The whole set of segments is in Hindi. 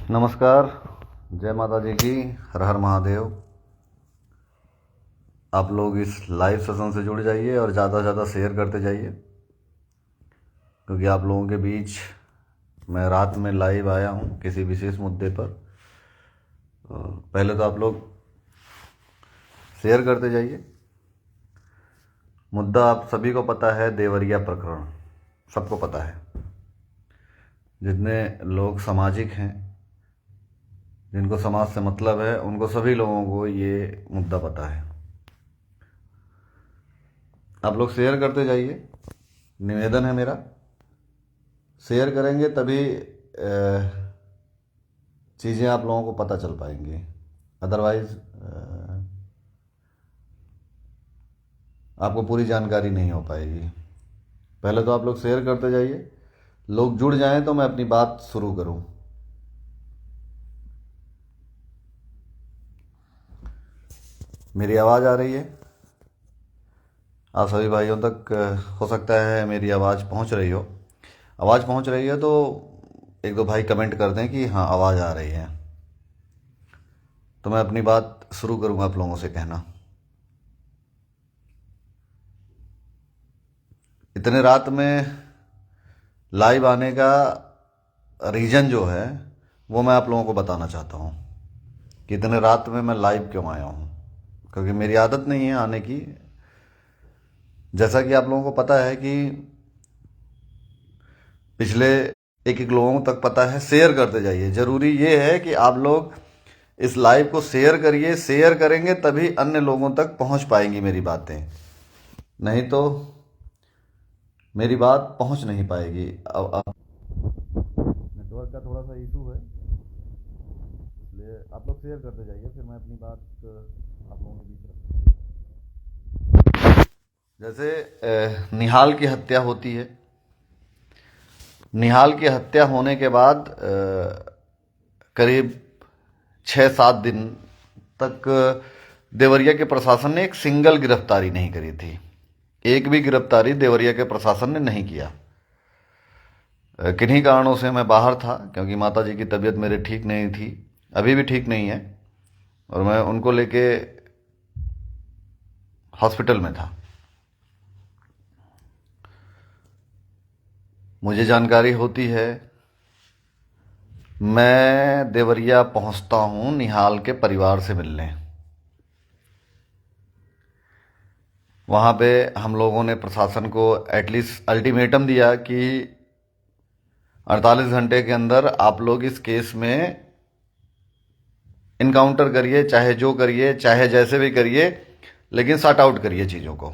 नमस्कार। जय माता दी की। हर हर महादेव। आप लोग इस लाइव सेशन से जुड़ जाइए और ज़्यादा से ज़्यादा शेयर करते जाइए, क्योंकि आप लोगों के बीच मैं रात में लाइव आया हूँ किसी विशेष मुद्दे पर। पहले तो आप लोग शेयर करते जाइए। मुद्दा आप सभी को पता है, देवरिया प्रकरण सबको पता है। जितने लोग सामाजिक हैं, जिनको समाज से मतलब है, उनको सभी लोगों को ये मुद्दा पता है। आप लोग शेयर करते जाइए, निवेदन है मेरा। शेयर करेंगे तभी चीज़ें आप लोगों को पता चल पाएंगी, अदरवाइज आपको पूरी जानकारी नहीं हो पाएगी। पहले तो आप लोग शेयर करते जाइए, लोग जुड़ जाएं तो मैं अपनी बात शुरू करूं। मेरी आवाज़ आ रही है? आप सभी भाइयों तक हो सकता है मेरी आवाज़ पहुंच रही हो। आवाज़ पहुंच रही है तो एक दो भाई कमेंट कर दें कि हाँ आवाज़ आ रही है, तो मैं अपनी बात शुरू करूंगा आप लोगों से कहना। इतने रात में लाइव आने का रीज़न जो है वो मैं आप लोगों को बताना चाहता हूँ कि इतने रात में मैं लाइव क्यों आया हूँ, क्योंकि मेरी आदत नहीं है आने की। जैसा कि आप लोगों को पता है कि पिछले एक एक लोगों तक पता है, शेयर करते जाइए। ज़रूरी ये है कि आप लोग इस लाइव को शेयर करिए। शेयर करेंगे तभी अन्य लोगों तक पहुंच पाएंगी मेरी बातें, नहीं तो मेरी बात पहुंच नहीं पाएगी। अब नेटवर्क का थोड़ा सा इशू है, इसलिए आप लोग शेयर करते जाइए, फिर मैं अपनी बात आप लोगों के बीच रखूँगा। जैसे निहाल की हत्या होती है। निहाल की हत्या होने के बाद करीब 6-7 दिन तक देवरिया के प्रशासन ने एक सिंगल गिरफ्तारी नहीं करी थी। एक भी गिरफ्तारी देवरिया के प्रशासन ने नहीं किया। किन्हीं कारणों से मैं बाहर था, क्योंकि माता जी की तबीयत मेरे ठीक नहीं थी, अभी भी ठीक नहीं है, और मैं उनको लेके हॉस्पिटल में था। मुझे जानकारी होती है, मैं देवरिया पहुंचता हूं निहाल के परिवार से मिलने। वहां पे हम लोगों ने प्रशासन को एटलीस्ट अल्टीमेटम दिया कि 48 घंटे के अंदर आप लोग इस केस में इनकाउंटर करिए, चाहे जो करिए, चाहे जैसे भी करिए, लेकिन सॉर्ट आउट करिए चीज़ों को।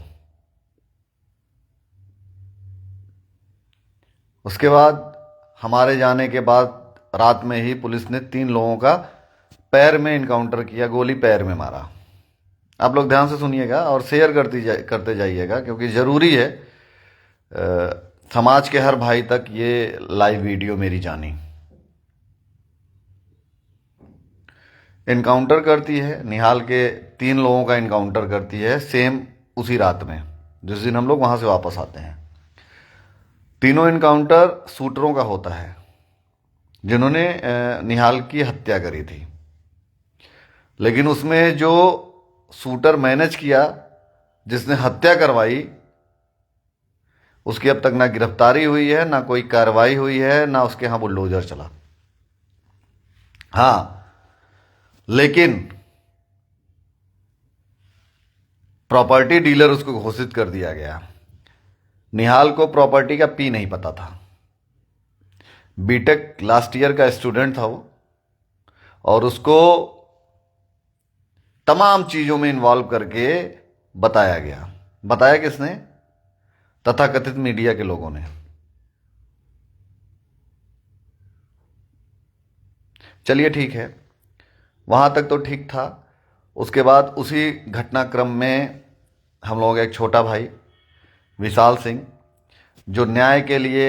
उसके बाद हमारे जाने के बाद रात में ही पुलिस ने 3 लोगों का पैर में इनकाउंटर किया, गोली पैर में मारा। आप लोग ध्यान से सुनिएगा और शेयर करते जाइएगा, क्योंकि ज़रूरी है समाज के हर भाई तक ये लाइव वीडियो मेरी जानी। इनकाउंटर करती है, निहाल के 3 लोगों का इनकाउंटर करती है, सेम उसी रात में जिस दिन हम लोग वहां से वापस आते हैं। तीनों इनकाउंटर शूटरों का होता है, जिन्होंने निहाल की हत्या करी थी। लेकिन उसमें जो शूटर मैनेज किया, जिसने हत्या करवाई, उसकी अब तक ना गिरफ्तारी हुई है, ना कोई कार्रवाई हुई है, ना उसके यहां बुलडोजर चला। हाँ, लेकिन प्रॉपर्टी डीलर उसको घोषित कर दिया गया। निहाल को प्रॉपर्टी का पी नहीं पता था। बीटेक लास्ट ईयर का स्टूडेंट था वो, और उसको तमाम चीजों में इन्वॉल्व करके बताया गया। बताया किसने? तथाकथित मीडिया के लोगों ने। चलिए ठीक है, वहां तक तो ठीक था। उसके बाद उसी घटनाक्रम में हम लोगों का एक छोटा भाई विशाल सिंह, जो न्याय के लिए,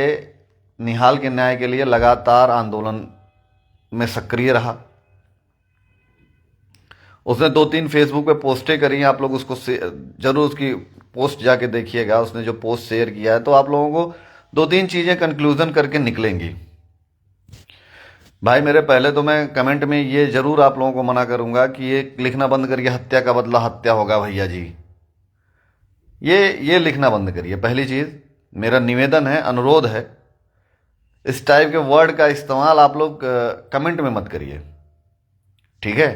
निहाल के न्याय के लिए लगातार आंदोलन में सक्रिय रहा। उसने 2-3 फेसबुक पे पोस्टें करी, आप लोग उसको जरूर उसकी पोस्ट जाके देखिएगा। उसने जो पोस्ट शेयर किया है, तो आप लोगों को 2-3 चीज़ें कंक्लूजन करके निकलेंगी। भाई मेरे पहले तो मैं कमेंट में ये जरूर आप लोगों को मना करूंगा कि ये लिखना बंद करिए हत्या का बदला हत्या होगा भैया जी। ये लिखना बंद करिए। पहली चीज मेरा निवेदन है, अनुरोध है, इस टाइप के वर्ड का इस्तेमाल आप लोग कमेंट में मत करिए, ठीक है।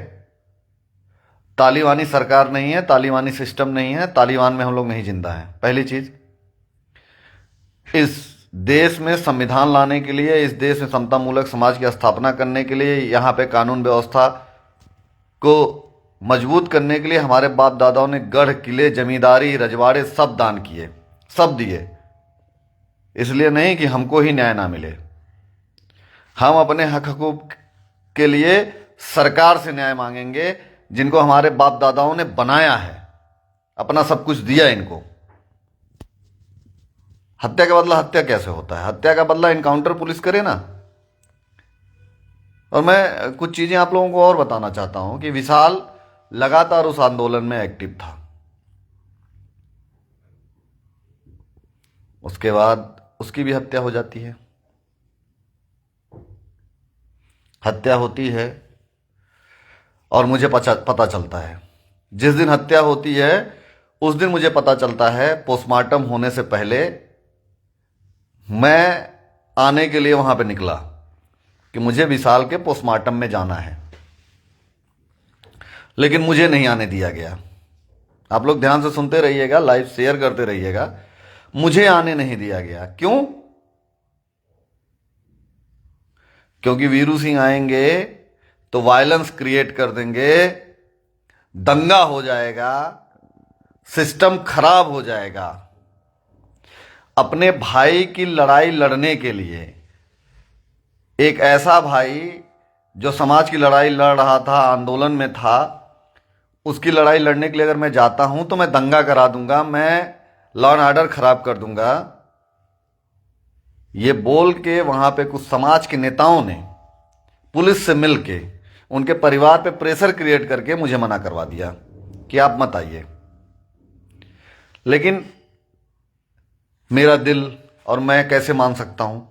तालिबानी सरकार नहीं है, तालिबानी सिस्टम नहीं है, तालिबान में हम लोग नहीं जिंदा हैं। पहली चीज, इस देश में संविधान लाने के लिए, इस देश में समता मूलक समाज की स्थापना करने के लिए, यहाँ पे कानून व्यवस्था को मजबूत करने के लिए हमारे बाप दादाओं ने गढ़ किले जमींदारी रजवाड़े सब दान किए, सब दिए। इसलिए नहीं कि हमको ही न्याय ना मिले। हम अपने हक हकूक के लिए सरकार से न्याय मांगेंगे, जिनको हमारे बाप दादाओं ने बनाया है, अपना सब कुछ दिया इनको। हत्या का बदला हत्या कैसे होता है? हत्या का बदला इनकाउंटर पुलिस करे ना। और मैं कुछ चीजें आप लोगों को और बताना चाहता हूं कि विशाल लगातार उस आंदोलन में एक्टिव था। उसके बाद उसकी भी हत्या हो जाती है। हत्या होती है और मुझे पता चलता है, जिस दिन हत्या होती है उस दिन मुझे पता चलता है, पोस्टमार्टम होने से पहले मैं आने के लिए वहां पे निकला कि मुझे विशाल के पोस्टमार्टम में जाना है, लेकिन मुझे नहीं आने दिया गया। आप लोग ध्यान से सुनते रहिएगा, लाइव शेयर करते रहिएगा। मुझे आने नहीं दिया गया। क्यों? क्योंकि वीरू सिंह आएंगे तो वायलेंस क्रिएट कर देंगे, दंगा हो जाएगा, सिस्टम खराब हो जाएगा। अपने भाई की लड़ाई लड़ने के लिए, एक ऐसा भाई जो समाज की लड़ाई लड़ रहा था, आंदोलन में था, उसकी लड़ाई लड़ने के लिए अगर मैं जाता हूं तो मैं दंगा करा दूंगा, मैं लॉ एंड ऑर्डर खराब कर दूंगा, ये बोल के वहां पे कुछ समाज के नेताओं ने पुलिस से मिलके उनके परिवार पे प्रेशर क्रिएट करके मुझे मना करवा दिया कि आप मत आइए। लेकिन मेरा दिल, और मैं कैसे मान सकता हूं,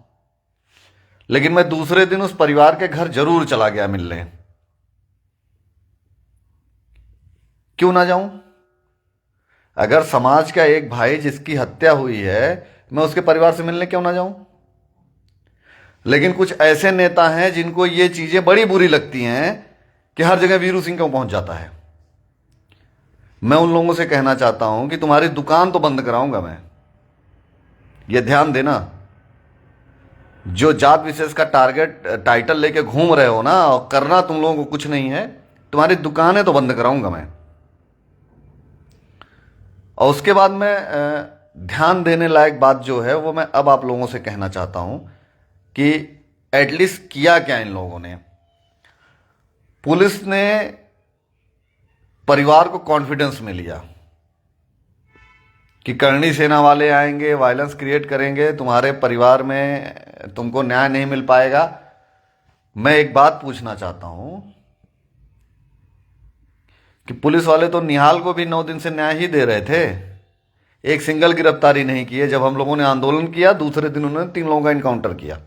लेकिन मैं दूसरे दिन उस परिवार के घर जरूर चला गया मिलने। क्यों ना जाऊं? अगर समाज का एक भाई जिसकी हत्या हुई है, मैं उसके परिवार से मिलने क्यों ना जाऊं? लेकिन कुछ ऐसे नेता हैं जिनको ये चीजें बड़ी बुरी लगती हैं कि हर जगह वीरू सिंह क्यों पहुंच जाता है। मैं उन लोगों से कहना चाहता हूं कि तुम्हारी दुकान तो बंद कराऊंगा मैं। ये ध्यान देना, जो जात विशेष का टारगेट टाइटल लेके घूम रहे हो ना, और करना तुम लोगों को कुछ नहीं है, तुम्हारी दुकानें तो बंद कराऊंगा मैं। और उसके बाद मैं ध्यान देने लायक बात जो है वो मैं अब आप लोगों से कहना चाहता हूं कि एटलीस्ट किया क्या इन लोगों ने। पुलिस ने परिवार को कॉन्फिडेंस में लिया कि करणी सेना वाले आएंगे, वायलेंस क्रिएट करेंगे, तुम्हारे परिवार में तुमको न्याय नहीं मिल पाएगा। मैं एक बात पूछना चाहता हूं कि पुलिस वाले तो निहाल को भी 9 दिन से न्याय ही दे रहे थे, एक सिंगल गिरफ्तारी नहीं किए। जब हम लोगों ने आंदोलन किया, दूसरे दिन उन्होंने 3 लोगों का इनकाउंटर किया,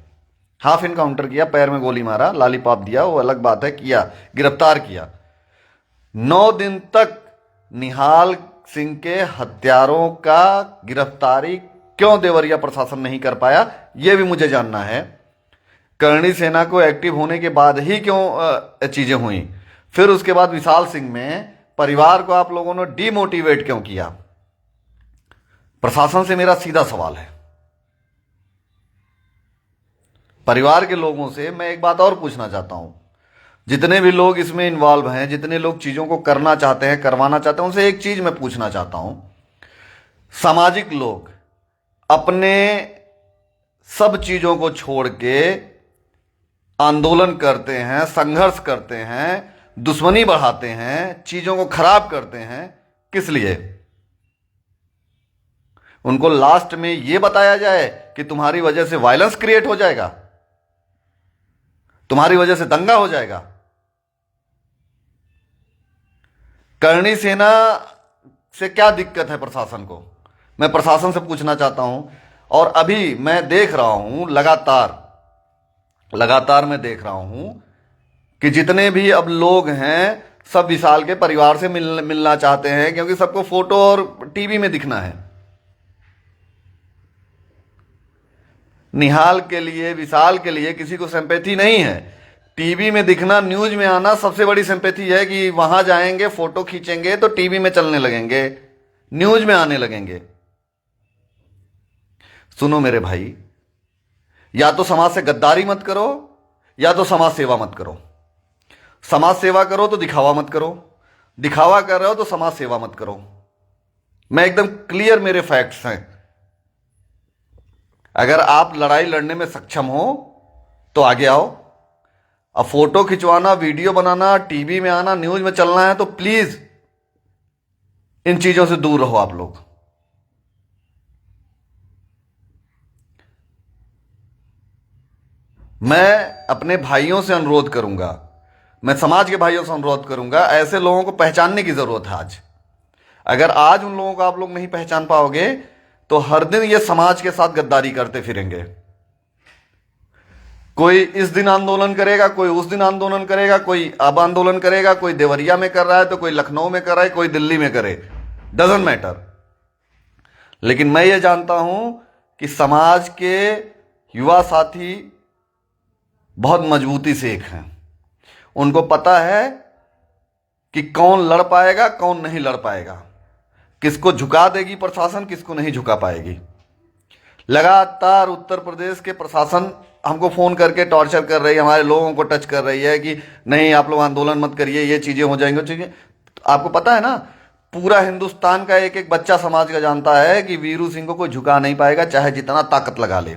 हाफ इनकाउंटर किया, पैर में गोली मारा, लॉलीपॉप दिया, वो अलग बात है, किया, गिरफ्तार किया। 9 दिन तक निहाल सिंह के हत्यारों का गिरफ्तारी क्यों देवरिया प्रशासन नहीं कर पाया, यह भी मुझे जानना है। करणी सेना को एक्टिव होने के बाद ही क्यों चीजें हुई? फिर उसके बाद विशाल सिंह में परिवार को आप लोगों ने डीमोटिवेट क्यों किया? प्रशासन से मेरा सीधा सवाल है। परिवार के लोगों से मैं एक बात और पूछना चाहता हूं, जितने भी लोग इसमें इन्वॉल्व हैं, जितने लोग चीजों को करना चाहते हैं, करवाना चाहते हैं, उनसे एक चीज मैं पूछना चाहता हूं। सामाजिक लोग अपने सब चीजों को छोड़ के आंदोलन करते हैं, संघर्ष करते हैं, दुश्मनी बढ़ाते हैं, चीजों को खराब करते हैं, किस लिए? उनको लास्ट में यह बताया जाए कि तुम्हारी वजह से वायलेंस क्रिएट हो जाएगा, तुम्हारी वजह से दंगा हो जाएगा। करणी सेना से क्या दिक्कत है प्रशासन को? मैं प्रशासन से पूछना चाहता हूं। और अभी मैं देख रहा हूं लगातार लगातार मैं देख रहा हूं कि जितने भी अब लोग हैं सब विशाल के परिवार से मिलना चाहते हैं, क्योंकि सबको फोटो और टीवी में दिखना है। निहाल के लिए, विशाल के लिए किसी को सिंपैथी नहीं है। टीवी में दिखना, न्यूज में आना सबसे बड़ी सिंपैथी है कि वहां जाएंगे, फोटो खींचेंगे तो टीवी में चलने लगेंगे, न्यूज में आने लगेंगे। सुनो मेरे भाई, या तो समाज से गद्दारी मत करो, या तो समाज सेवा मत करो। समाज सेवा करो तो दिखावा मत करो, दिखावा कर रहे हो तो समाज सेवा मत करो। मैं एकदम क्लियर, मेरे फैक्ट्स हैं। अगर आप लड़ाई लड़ने में सक्षम हो तो आगे आओ। अब फोटो खिंचवाना, वीडियो बनाना, टीवी में आना, न्यूज में चलना है तो प्लीज इन चीजों से दूर रहो आप लोग। मैं अपने भाइयों से अनुरोध करूंगा, मैं समाज के भाइयों से अनुरोध करूंगा, ऐसे लोगों को पहचानने की जरूरत है आज। अगर आज उन लोगों को आप लोग नहीं पहचान पाओगे तो हर दिन ये समाज के साथ गद्दारी करते फिरेंगे। कोई इस दिन आंदोलन करेगा, कोई उस दिन आंदोलन करेगा, कोई अब आंदोलन करेगा, कोई देवरिया में कर रहा है तो कोई लखनऊ में कर रहा है, कोई दिल्ली में करे, डजंट मैटर। लेकिन मैं ये जानता हूं कि समाज के युवा साथी बहुत मजबूती से एक हैं। उनको पता है कि कौन लड़ पाएगा, कौन नहीं लड़ पाएगा, किसको झुका देगी प्रशासन, किसको नहीं झुका पाएगी। लगातार उत्तर प्रदेश के प्रशासन हमको फोन करके टॉर्चर कर रही है, हमारे लोगों को टच कर रही है कि नहीं आप लोग आंदोलन मत करिए, ये चीजें हो जाएंगी, चीजें। आपको पता है ना, पूरा हिंदुस्तान का एक एक बच्चा समाज का जानता है कि वीरू सिंह को कोई झुका नहीं पाएगा, चाहे जितना ताकत लगा ले,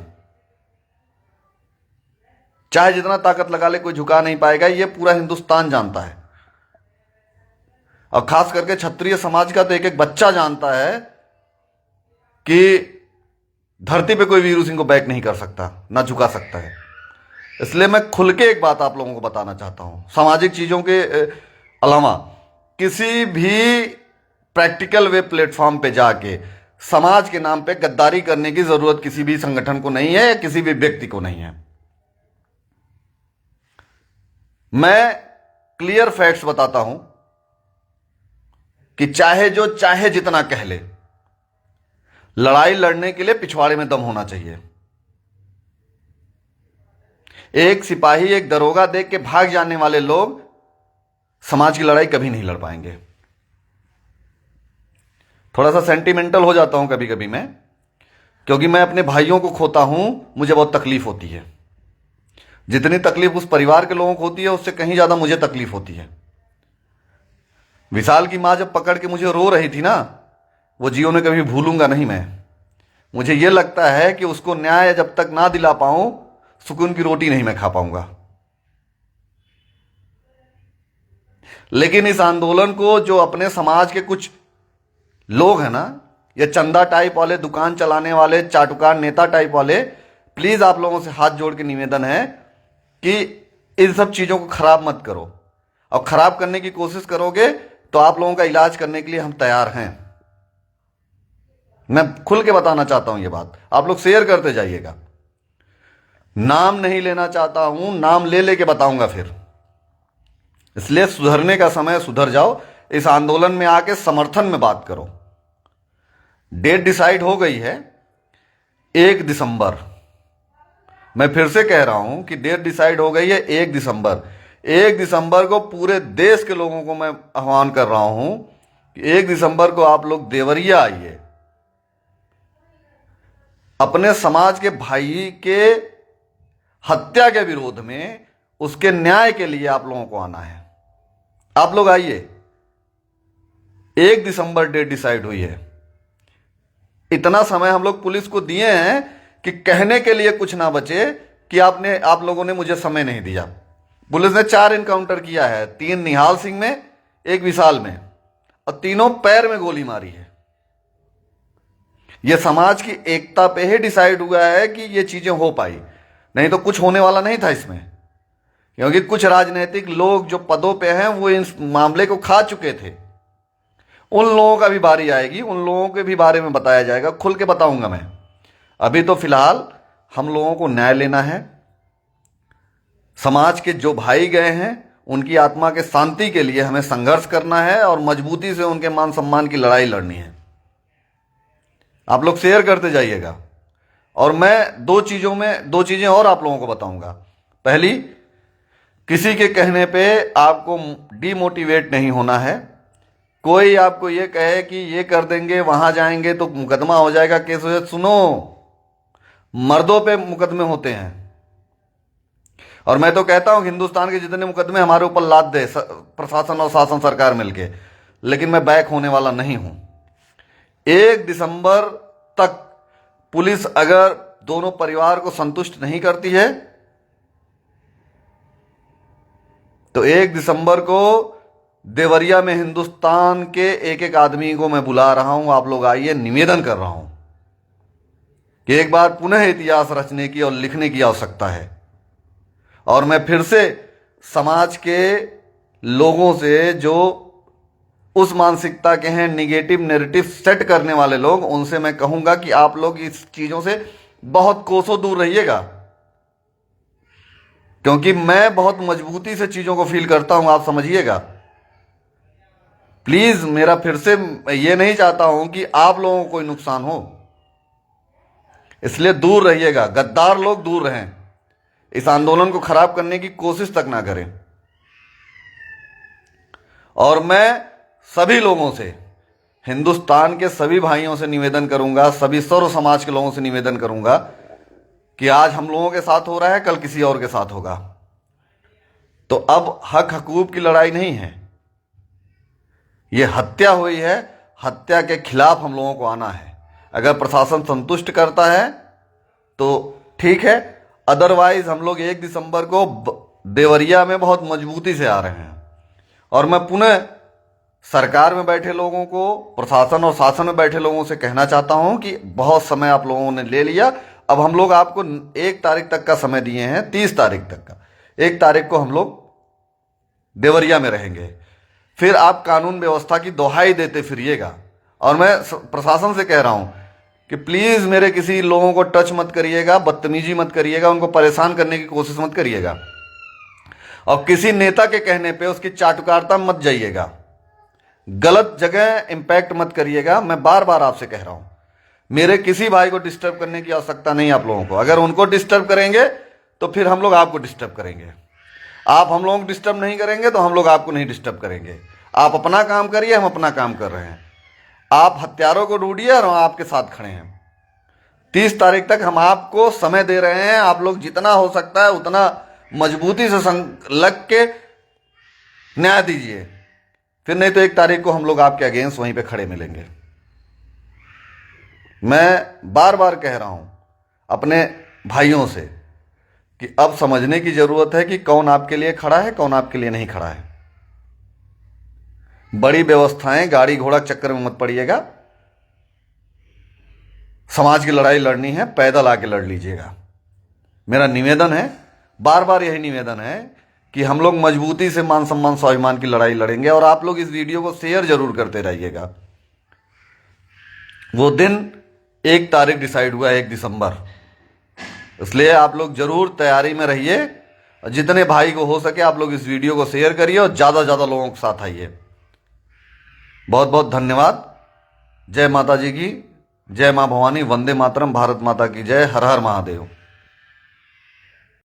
चाहे जितना ताकत लगा ले, कोई झुका नहीं पाएगा। ये पूरा हिंदुस्तान जानता है, और खास करके क्षत्रिय समाज का तो एक एक बच्चा जानता है कि धरती पे कोई वीरू सिंह को बैक नहीं कर सकता, ना झुका सकता है। इसलिए मैं खुल के एक बात आप लोगों को बताना चाहता हूं, सामाजिक चीजों के अलावा किसी भी प्रैक्टिकल वे प्लेटफॉर्म पे जाके समाज के नाम पे गद्दारी करने की जरूरत किसी भी संगठन को नहीं है या किसी भी व्यक्ति को नहीं है। मैं क्लियर फैक्ट्स बताता हूं कि चाहे जो चाहे जितना कह ले, लड़ाई लड़ने के लिए पिछवाड़े में दम होना चाहिए। एक सिपाही, एक दरोगा देख के भाग जाने वाले लोग समाज की लड़ाई कभी नहीं लड़ पाएंगे। थोड़ा सा सेंटिमेंटल हो जाता हूं कभी कभी मैं, क्योंकि मैं अपने भाइयों को खोता हूं, मुझे बहुत तकलीफ होती है। जितनी तकलीफ उस परिवार के लोगों को होती है उससे कहीं ज्यादा मुझे तकलीफ होती है। विशाल की मां जब पकड़ के मुझे रो रही थी ना, वो जीवन में कभी भूलूंगा नहीं मैं। मुझे यह लगता है कि उसको न्याय जब तक ना दिला पाऊं, सुकून की रोटी नहीं मैं खा पाऊंगा। लेकिन इस आंदोलन को जो अपने समाज के कुछ लोग हैं ना, ये चंदा टाइप वाले, दुकान चलाने वाले, चाटुकार नेता टाइप वाले, प्लीज आप लोगों से हाथ जोड़ के निवेदन है कि इन सब चीजों को खराब मत करो, और खराब करने की कोशिश करोगे तो आप लोगों का इलाज करने के लिए हम तैयार हैं। मैं खुल के बताना चाहता हूं ये बात, आप लोग शेयर करते जाइएगा। नाम नहीं लेना चाहता हूं, नाम ले लेके बताऊंगा फिर। इसलिए सुधरने का समय, सुधर जाओ। इस आंदोलन में आके समर्थन में बात करो। डेट डिसाइड हो गई है 1 दिसंबर। मैं फिर से कह रहा हूं कि डेट डिसाइड हो गई है 1 दिसंबर। 1 दिसंबर को पूरे देश के लोगों को मैं आह्वान कर रहा हूं कि 1 दिसंबर को आप लोग देवरिया आइए। अपने समाज के भाई के हत्या के विरोध में, उसके न्याय के लिए आप लोगों को आना है। आप लोग आइए। 1 दिसंबर डेट डिसाइड हुई है। इतना समय हम लोग पुलिस को दिए हैं कि कहने के लिए कुछ ना बचे कि आप लोगों ने मुझे समय नहीं दिया। पुलिस ने 4 इनकाउंटर किया है, 3 निहाल सिंह में, 1 विशाल में, और तीनों पैर में गोली मारी है। यह समाज की एकता पे ही डिसाइड हुआ है कि ये चीजें हो पाई, नहीं तो कुछ होने वाला नहीं था इसमें। क्योंकि कुछ राजनीतिक लोग जो पदों पे हैं वो इस मामले को खा चुके थे। उन लोगों का भी बारी आएगी, उन लोगों के भी बारे में बताया जाएगा, खुल के बताऊंगा मैं। अभी तो फिलहाल हम लोगों को न्याय लेना है। समाज के जो भाई गए हैं उनकी आत्मा के शांति के लिए हमें संघर्ष करना है और मजबूती से उनके मान सम्मान की लड़ाई लड़नी है। आप लोग शेयर करते जाइएगा। और मैं दो चीजें और आप लोगों को बताऊंगा। पहली, किसी के कहने पे आपको डीमोटिवेट नहीं होना है। कोई आपको ये कहे कि ये कर देंगे, वहां जाएंगे तो मुकदमा हो जाएगा, केस हो जाएगा, सुनो, मर्दों पे मुकदमे होते हैं। और मैं तो कहता हूं हिंदुस्तान के जितने मुकदमे हमारे ऊपर लाद दे प्रशासन और शासन सरकार मिलके, लेकिन मैं बैक होने वाला नहीं हूं। 1 दिसंबर तक पुलिस अगर दोनों परिवार को संतुष्ट नहीं करती है तो 1 दिसंबर को देवरिया में हिंदुस्तान के एक एक आदमी को मैं बुला रहा हूं। आप लोग आइए, निवेदन कर रहा हूं कि एक बार पुनः इतिहास रचने की और लिखने की आवश्यकता है। और मैं फिर से समाज के लोगों से, जो उस मानसिकता के हैं, निगेटिव नैरेटिव सेट करने वाले लोग, उनसे मैं कहूंगा कि आप लोग इस चीजों से बहुत कोसों दूर रहिएगा, क्योंकि मैं बहुत मजबूती से चीजों को फील करता हूं। आप समझिएगा प्लीज। मेरा फिर से ये नहीं चाहता हूं कि आप लोगों को कोई नुकसान हो, इसलिए दूर रहिएगा। गद्दार लोग दूर रहें, इस आंदोलन को खराब करने की कोशिश तक ना करें। और मैं सभी लोगों से, हिंदुस्तान के सभी भाइयों से निवेदन करूंगा, सभी सर्व समाज के लोगों से निवेदन करूंगा कि आज हम लोगों के साथ हो रहा है, कल किसी और के साथ होगा। तो अब हक हकूक की लड़ाई नहीं है, ये हत्या हुई है, हत्या के खिलाफ हम लोगों को आना है। अगर प्रशासन संतुष्ट करता है तो ठीक है, अदरवाइज हम लोग 1 दिसंबर को देवरिया में बहुत मजबूती से आ रहे हैं। और मैं पुनः सरकार में बैठे लोगों को, प्रशासन और शासन में बैठे लोगों से कहना चाहता हूं कि बहुत समय आप लोगों ने ले लिया। अब हम लोग आपको 1 तारीख तक का समय दिए हैं, 30 तारीख तक का। 1 तारीख को हम लोग देवरिया में रहेंगे, फिर आप कानून व्यवस्था की दोहाई देते फिरिएगा। और मैं प्रशासन से कह रहा हूं कि प्लीज मेरे किसी लोगों को टच मत करिएगा, बदतमीजी मत करिएगा, उनको परेशान करने की कोशिश मत करिएगा, और किसी नेता के कहने पे उसकी चाटुकारिता मत जाइएगा, गलत जगह इंपैक्ट मत करिएगा। मैं बार बार आपसे कह रहा हूं, मेरे किसी भाई को डिस्टर्ब करने की आवश्यकता नहीं आप लोगों को। अगर उनको डिस्टर्ब करेंगे तो फिर हम लोग आपको डिस्टर्ब करेंगे। आप हम लोगों को डिस्टर्ब नहीं करेंगे तो हम लोग आपको नहीं डिस्टर्ब करेंगे। आप अपना काम करिए, हम अपना काम कर रहे हैं। आप हत्यारों को ढूंढिए और हम आपके साथ खड़े हैं। 30 तारीख तक हम आपको समय दे रहे हैं। आप लोग जितना हो सकता है उतना मजबूती से लग के न्याय दीजिए, फिर नहीं तो 1 तारीख को हम लोग आपके अगेंस्ट वहीं पे खड़े मिलेंगे। मैं बार बार कह रहा हूं अपने भाइयों से कि अब समझने की जरूरत है कि कौन आपके लिए खड़ा है, कौन आपके लिए नहीं खड़ा है। बड़ी व्यवस्थाएं, गाड़ी घोड़ा चक्कर में मत पड़िएगा। समाज की लड़ाई लड़नी है, पैदल आके लड़ लीजिएगा। मेरा निवेदन है, बार बार यही निवेदन है कि हम लोग मजबूती से मान सम्मान स्वाभिमान की लड़ाई लड़ेंगे। और आप लोग इस वीडियो को शेयर जरूर करते रहिएगा। वो दिन 1 तारीख डिसाइड हुआ है, 1 दिसंबर, इसलिए आप लोग जरूर तैयारी में रहिए। जितने भाई को हो सके आप लोग इस वीडियो को शेयर करिए और ज़्यादा लोगों के साथ आइए। बहुत बहुत धन्यवाद। जय माता जी की, जय मां भवानी, वंदे मातरम, भारत माता की जय, हर हर महादेव।